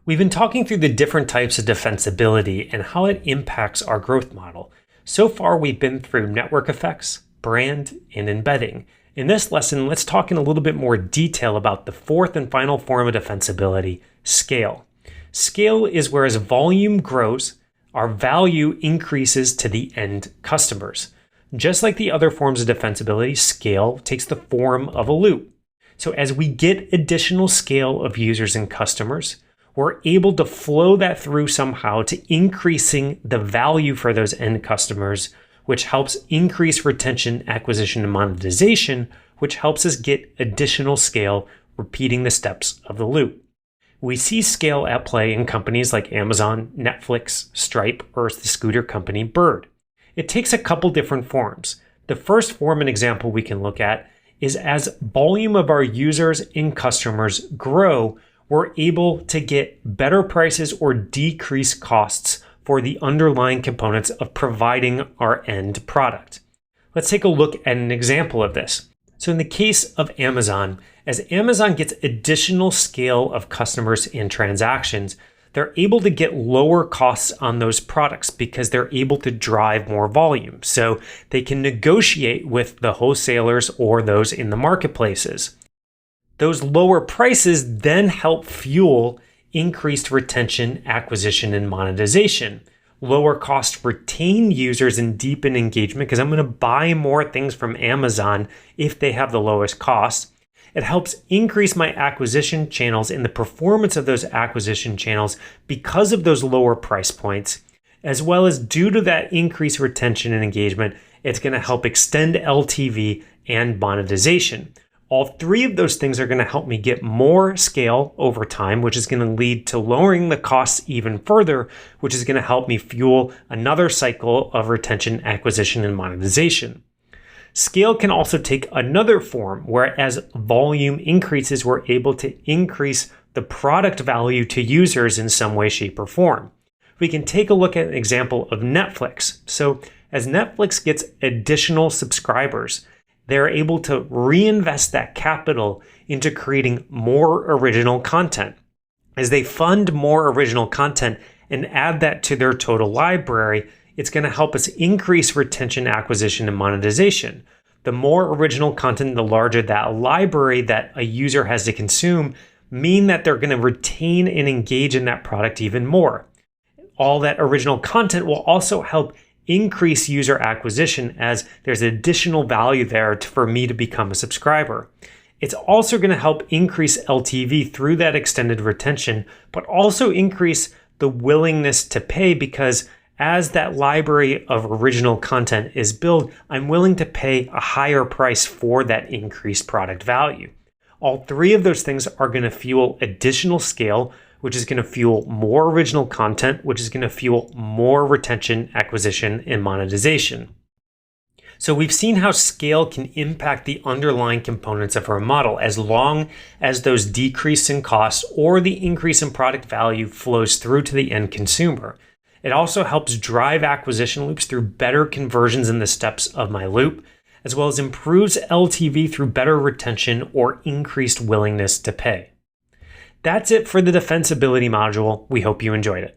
We've been talking through the different types of defensibility and how it impacts our growth model. So far, we've been through network effects, brand, and embedding. In this lesson, let's talk in a little bit more detail about the fourth and final form of defensibility, scale. Scale is where as volume grows, our value increases to the end customers. Just like the other forms of defensibility, scale takes the form of a loop. So as we get additional scale of users and customers, we're able to flow that through somehow to increasing the value for those end customers, which helps increase retention, acquisition, and monetization, which helps us get additional scale, repeating the steps of the loop. We see scale at play in companies like Amazon, Netflix, Stripe, or the scooter company Bird. It takes a couple different forms. The first form and example we can look at is as volume of our users and customers grow, we're able to get better prices or decrease costs for the underlying components of providing our end product. Let's take a look at an example of this. So in the case of Amazon, as Amazon gets additional scale of customers and transactions, they're able to get lower costs on those products because they're able to drive more volume. So they can negotiate with the wholesalers or those in the marketplaces. Those lower prices then help fuel increased retention, acquisition, and monetization. Lower costs retain users and deepen engagement because I'm going to buy more things from Amazon if they have the lowest cost. It helps increase my acquisition channels and the performance of those acquisition channels because of those lower price points, as well as due to that increased retention and engagement, it's going to help extend LTV and monetization. All three of those things are going to help me get more scale over time, which is going to lead to lowering the costs even further, which is going to help me fuel another cycle of retention, acquisition, and monetization. Scale can also take another form, where as volume increases, we're able to increase the product value to users in some way, shape, or form. We can take a look at an example of Netflix. So as Netflix gets additional subscribers, they're able to reinvest that capital into creating more original content. As they fund more original content and add that to their total library, it's going to help us increase retention, acquisition, and monetization. The more original content, the larger that library that a user has to consume, mean that they're going to retain and engage in that product even more. All that original content will also help increase user acquisition as there's additional value there for me to become a subscriber. It's also going to help increase LTV through that extended retention, but also increase the willingness to pay because as that library of original content is built, I'm willing to pay a higher price for that increased product value. All three of those things are going to fuel additional scale, which is going to fuel more original content, which is going to fuel more retention, acquisition, and monetization. So we've seen how scale can impact the underlying components of our model as long as those decrease in costs or the increase in product value flows through to the end consumer. It also helps drive acquisition loops through better conversions in the steps of my loop, as well as improves LTV through better retention or increased willingness to pay. That's it for the defensibility module. We hope you enjoyed it.